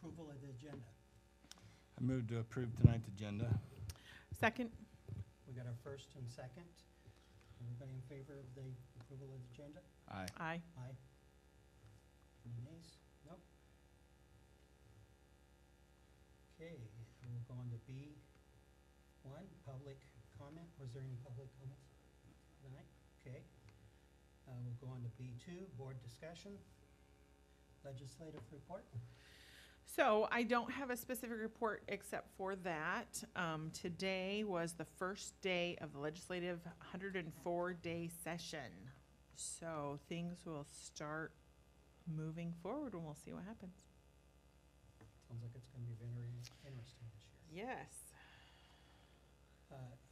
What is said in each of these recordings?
approval of the agenda. I move to approve tonight's agenda. Second. We got our first and second. Everybody in favor of the approval of the agenda? Aye. Aye. Aye. Any nays? Nope. Okay, we'll go on to B1, public comment. Was there any public comments tonight? Okay. We'll go on to B2, board discussion. Legislative report. So I don't have a specific report except for that. Today was the first day of the legislative 104-day session. So things will start moving forward and we'll see what happens. Sounds like it's going to be very interesting this year. Yes.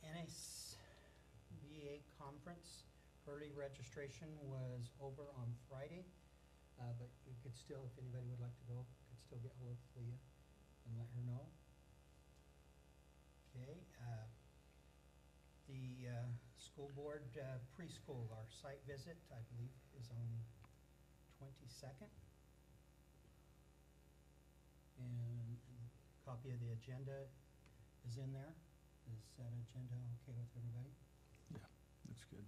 NSBA conference, early registration was over on Friday, but you could still, if anybody would like to go, could still get hold of Leah and let her know. Okay, the school board preschool, our site visit, I believe, is on 22nd. And a copy of the agenda is in there. Is that agenda okay with everybody? That's good.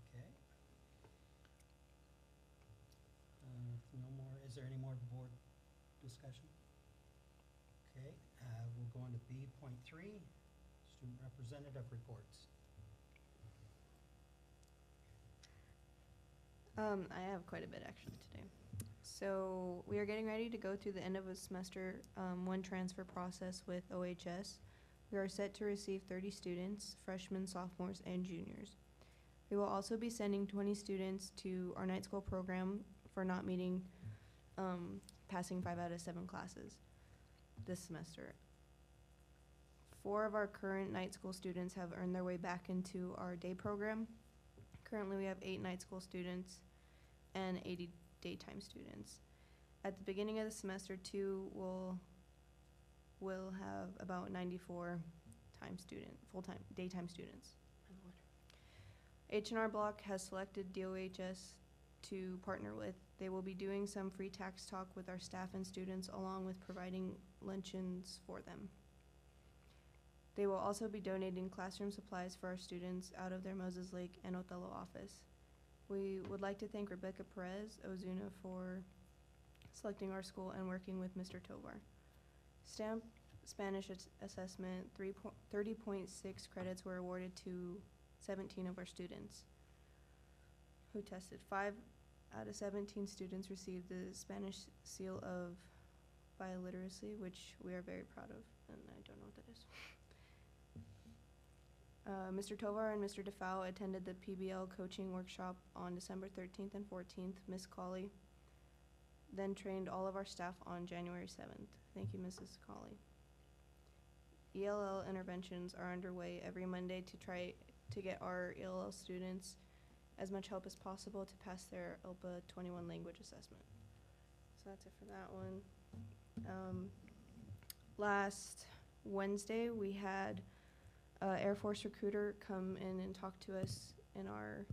Okay. No more, is there any more board discussion? Okay, we'll go on to B.3, student representative reports. I have quite a bit actually today. So we are getting ready to go through the end of a semester one transfer process with OHS. We are set to receive 30 students, freshmen, sophomores, and juniors. We will also be sending 20 students to our night school program for not meeting, passing 5 out of 7 classes this semester. 4 of our current night school students have earned their way back into our day program. Currently, we have 8 night school students and 80 daytime students. At the beginning of the semester, 2 will have about 94 full-time daytime students. H&R Block has selected DOHS to partner with. They will be doing some free tax talk with our staff and students, along with providing luncheons for them. They will also be donating classroom supplies for our students out of their Moses Lake and Othello office. We would like to thank Rebecca Perez Ozuna for selecting our school and working with Mr. Tovar. Stamp Spanish assessment, 30.6 credits were awarded to 17 of our students who tested. 5 out of 17 students received the Spanish seal of biliteracy, which we are very proud of, and I don't know what that is. Mr. Tovar and Mr. DeFao attended the PBL coaching workshop on December 13th and 14th. Ms. Colley then trained all of our staff on January 7th. Thank you, Mrs. Colley. ELL interventions are underway every Monday to try to get our ELL students as much help as possible to pass their ILPA 21 language assessment. So that's it for that one. Last Wednesday, we had Air Force recruiter come in and talk to us in our,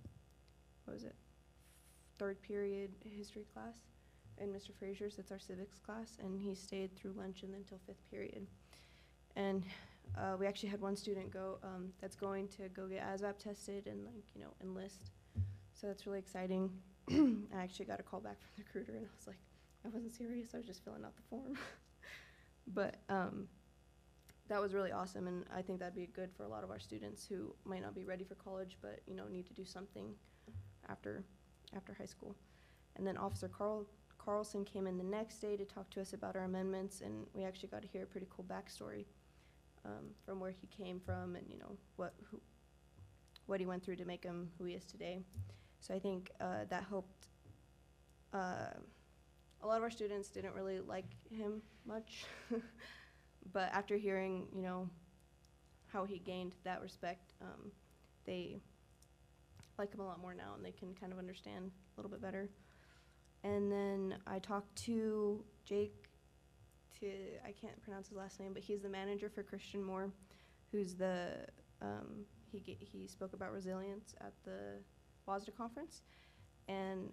3rd period history class. And Mr. Frazier's, it's our civics class, and he stayed through luncheon until 5th period. And we actually had one student go, that's going to go get ASVAB tested and enlist. So that's really exciting. I actually got a call back from the recruiter and I was like, I wasn't serious, I was just filling out the form. But that was really awesome, and I think that'd be good for a lot of our students who might not be ready for college, but need to do something after high school. And then Officer Carlson came in the next day to talk to us about our amendments, and we actually got to hear a pretty cool backstory from where he came from, and what he went through to make him who he is today. So I think that helped. A lot of our students didn't really like him much. But after hearing, how he gained that respect, they like him a lot more now, and they can kind of understand a little bit better. And then I talked to Jake, I can't pronounce his last name, but he's the manager for Christian Moore, who's he spoke about resilience at the WASDA conference. And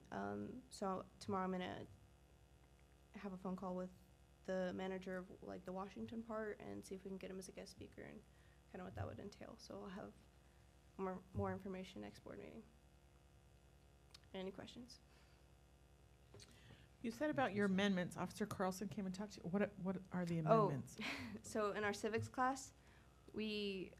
so tomorrow I'm gonna have a phone call with the manager of like the Washington part and see if we can get him as a guest speaker and kind of what that would entail. So I'll have more information next board meeting. Any questions? You said about your amendments, Officer Carlson came and talked to you. What are the Oh. amendments? So in our civics class, we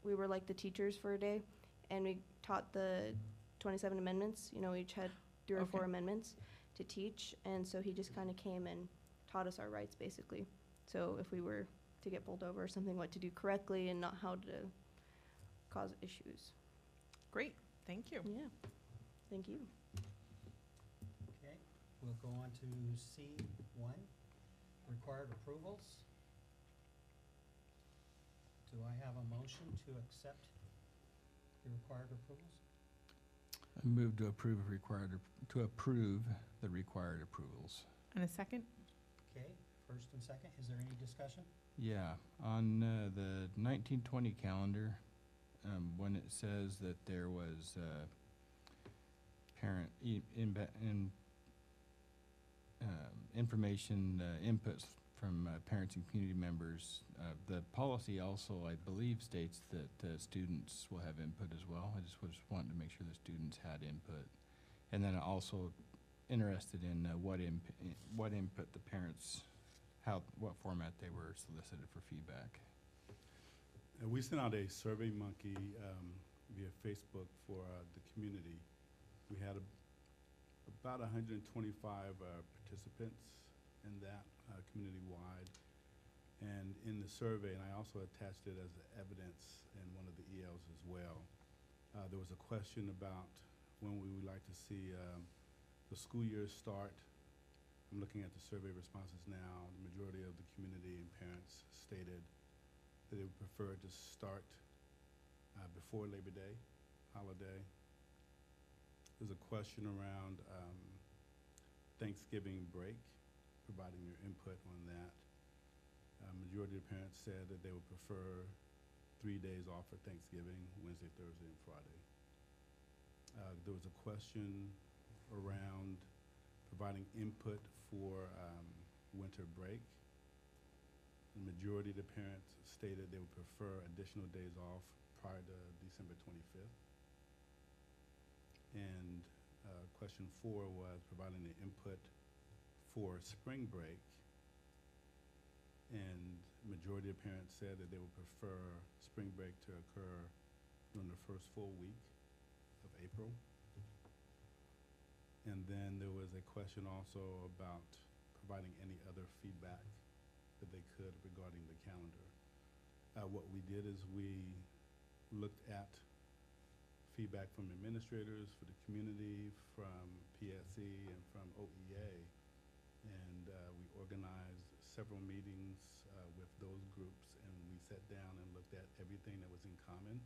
we were like the teachers for a day, and we taught the 27 amendments. You know, we each had 3 or 4 Okay. amendments to teach, and so he just kind of came and taught us our rights, basically. So if we were to get pulled over or something, what to do correctly and not how to cause issues. Great, thank you. Yeah, thank you. Okay, we'll go on to C1, required approvals. Do I have a motion to accept the required approvals? I move to approve the required approvals. And a second? Okay, first and second, is there any discussion? Yeah, on the 1920 calendar, when it says that there was parent information inputs from parents and community members, the policy also, I believe, states that students will have input as well. I just was wanting to make sure the students had input. And then also interested in what input the parents, what format they were solicited for feedback. We sent out a Survey Monkey via Facebook for the community. We had about 125 participants in that community-wide. And in the survey, and I also attached it as evidence in one of the ELs as well, there was a question about when we would like to see the school year start. I'm looking at the survey responses now. The majority of the community and parents stated that they would prefer to start before Labor Day holiday. There's a question around Thanksgiving break, providing your input on that. Majority of parents said that they would prefer 3 days off for Thanksgiving, Wednesday, Thursday, and Friday. There was a question around providing input for winter break. The majority of the parents stated they would prefer additional days off prior to December 25th. And question 4 was providing the input for spring break. And majority of parents said that they would prefer spring break to occur during the first full week of April. And then there was a question also about providing any other feedback that they could regarding the calendar. What we did is we looked at feedback from administrators, for the community, from PSE, and from OEA, and we organized several meetings with those groups, and we sat down and looked at everything that was in common.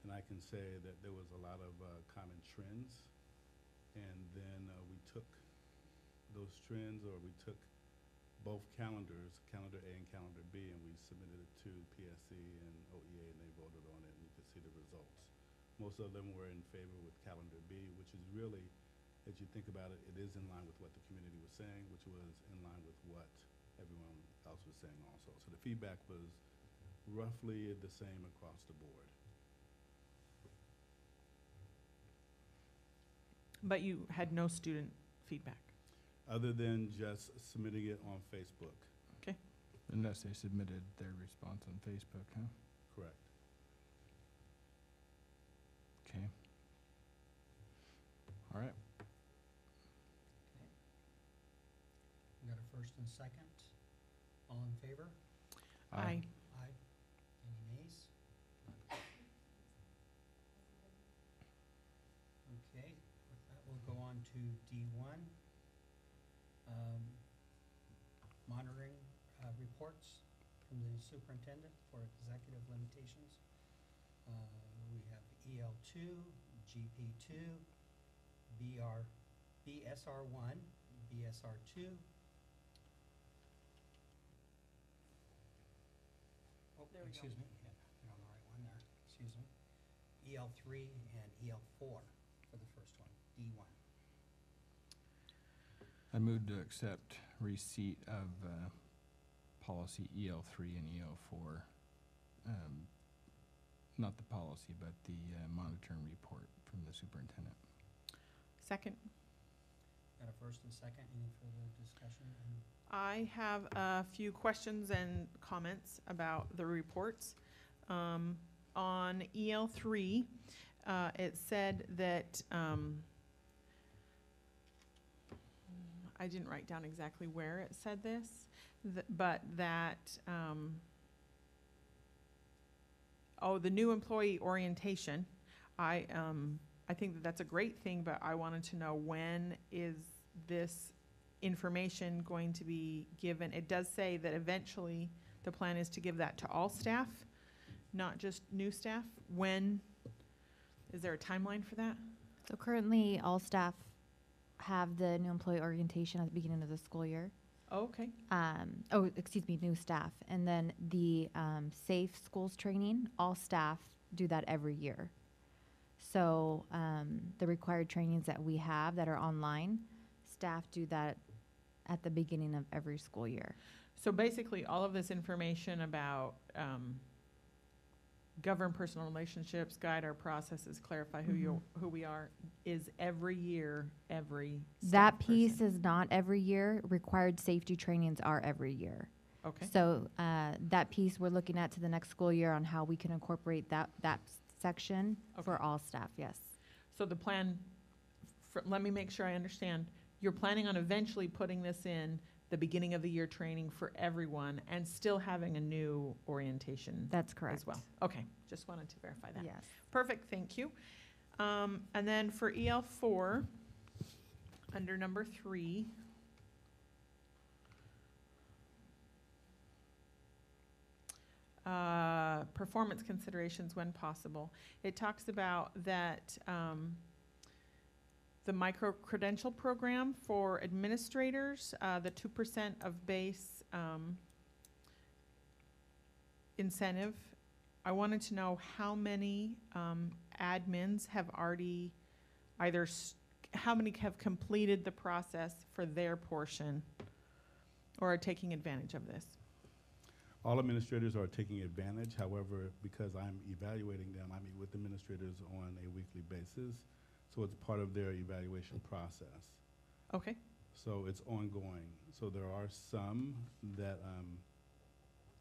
And I can say that there was a lot of common trends, and then we took those trends, or we took both calendars, Calendar A and Calendar B, and we submitted it to PSC and OEA, and they voted on it, and you could see the results. Most of them were in favor with Calendar B, which is really, as you think about it, it is in line with what the community was saying, which was in line with what everyone else was saying also. So the feedback was roughly the same across the board. But you had no student feedback. Other than just submitting it on Facebook. Unless they submitted their response on Facebook, huh? Correct. Okay. All right. We got a first and second. All in favor? Aye. Aye. Any nays? None. Okay, with that, we'll go on to D1. Monitoring reports from the superintendent for executive limitations. We have EL2, GP2, BSR1, BSR2. Oh, There we go. excuse me, yeah, you're on the right one there, excuse me. EL3 and EL4. for the first one, D1. I move to accept receipt of policy EL3 and EL4. Not the policy, but the monitoring report from the superintendent. Second. Got a first and second, any further discussion? I have a few questions and comments about the reports. On EL3, it said that, I didn't write down exactly where it said this, but that, the new employee orientation, I think that that's a great thing, but I wanted to know, when is this information going to be given? It does say that eventually the plan is to give that to all staff, not just new staff. When, is there a timeline for that? So currently, all staff have the new employee orientation at the beginning of the school year. Oh, okay. New staff. And then the Safe Schools training, all staff do that every year. So the required trainings that we have that are online, staff do that at the beginning of every school year. So basically, all of this information about govern personal relationships, guide our processes, clarify who we are, is every year, every staff That piece person. is not every year. Required safety trainings are every year. Okay. So that piece we're looking at to the next school year on how we can incorporate that section for all staff, yes. So the plan, let me make sure I understand. You're planning on eventually putting this in the beginning of the year training for everyone and still having a new orientation That's correct. as well? Okay, just wanted to verify that. Yes. Perfect, thank you. And then for EL4, under number 3, performance considerations when possible. It talks about that the micro-credential program for administrators, the 2% of base incentive. I wanted to know how many admins have already how many have completed the process for their portion or are taking advantage of this? All administrators are taking advantage. However, because I'm evaluating them, I meet with administrators on a weekly basis. So it's part of their evaluation process. Okay. So it's ongoing. So there are some that,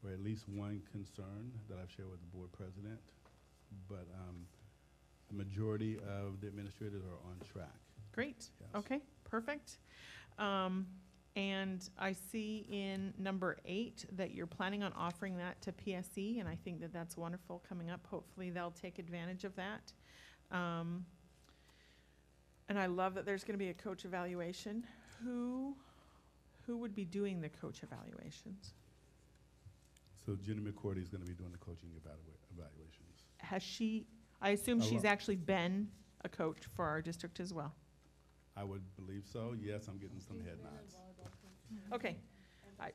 or at least one concern that I've shared with the board president, but the majority of the administrators are on track. Great. Yes. Okay, perfect. And I see in number 8 that you're planning on offering that to PSE, and I think that that's wonderful coming up. Hopefully they'll take advantage of that. And I love that there's going to be a coach evaluation. Who would be doing the coach evaluations? So Jenny McCourty is going to be doing the coaching evaluations. Has she, I assume she's Hello. actually been a coach for our district as well. I would believe so. Yes, I'm getting some head nods. Okay, I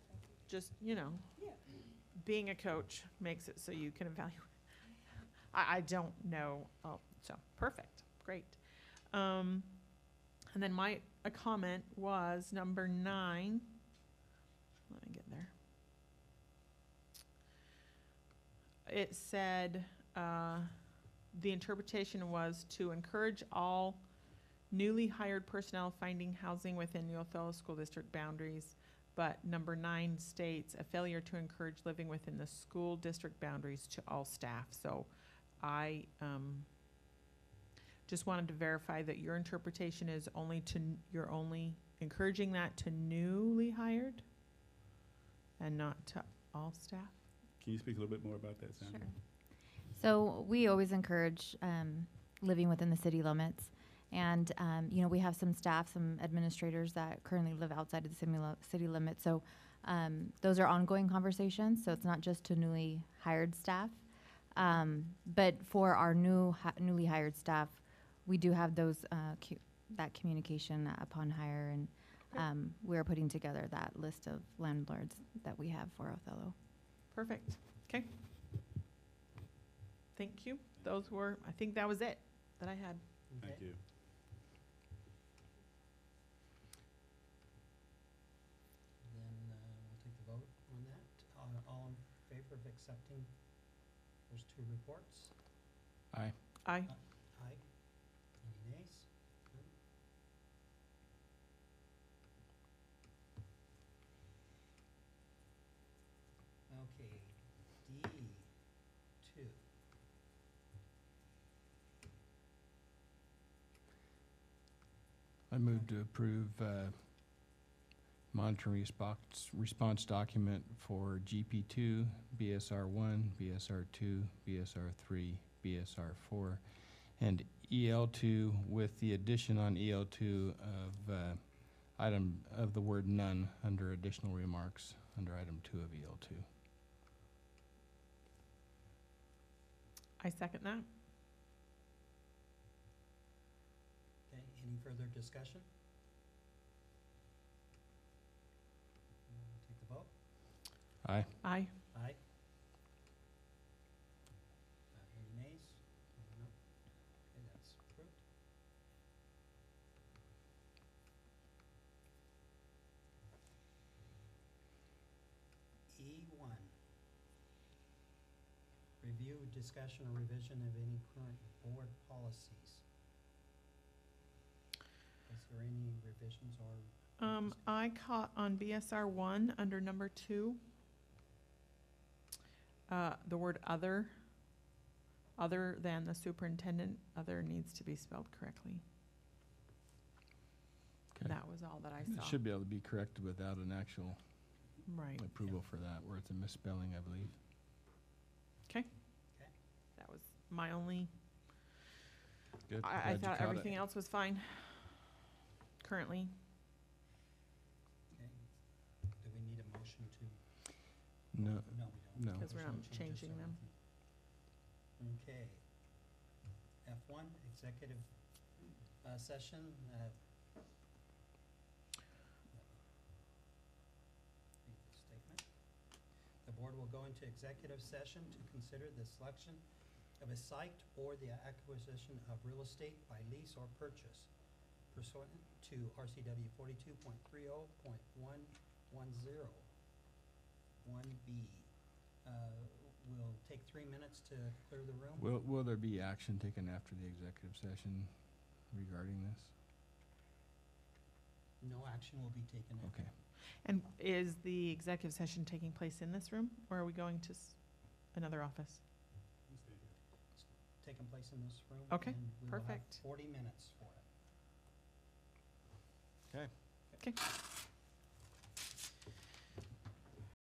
just, being a coach makes it so you can evaluate. I don't know, so, perfect, great. And then a comment was number 9, let me get there. It said, the interpretation was to encourage all newly hired personnel finding housing within the Othello School District boundaries, but number 9 states a failure to encourage living within the school district boundaries to all staff. So I just wanted to verify that your interpretation is you're only encouraging that to newly hired and not to all staff? Can you speak a little bit more about that, Sandra? Sure. So we always encourage living within the city limits. And, we have some staff, some administrators that currently live outside of the city limits. So those are ongoing conversations. So it's not just to newly hired staff. But for our newly hired staff, we do have those that communication upon hire. And we're putting together that list of landlords that we have for Othello. Perfect. Okay. Thank you. I think that was it that I had. Thank Okay. you. All in favor of accepting those two reports? Aye. Aye. Aye. Any nays? None? Okay, D2. I move to approve monitoring response document for GP2, BSR1, BSR2, BSR3, BSR4, and EL2 with the addition on EL2 of the word none under additional remarks under item 2 of EL2. I second that. Okay, any further discussion? Take the vote. Aye. Aye. Aye. Any nays? No. Okay, that's approved. E1. Review, discussion, or revision of any current board policies. Is there any revisions or? I caught on BSR 1 under number 2, the word other than the superintendent, other needs to be spelled correctly. Okay. That was all that I It saw. should be able to be corrected without an actual Right. approval for that, where it's a misspelling, I believe. That was my only, Good. I Glad you thought caught it. everything else was fine currently. Okay. Do we need a motion to? No, No, we don't. no. Because we're There's no not changes changing or them. anything. Okay. F1, executive session. Read the statement. The board will go into executive session to consider the selection of a site or the acquisition of real estate by lease or purchase pursuant to RCW 42.30.110. 1B. We'll take 3 minutes to clear the room. Will there be action taken after the executive session regarding this? No action will be taken. Okay. And is the executive session taking place in this room, or are we going to another office? It's taking place in this room. Okay, and we will have perfect. 40 minutes for it. Okay. Okay.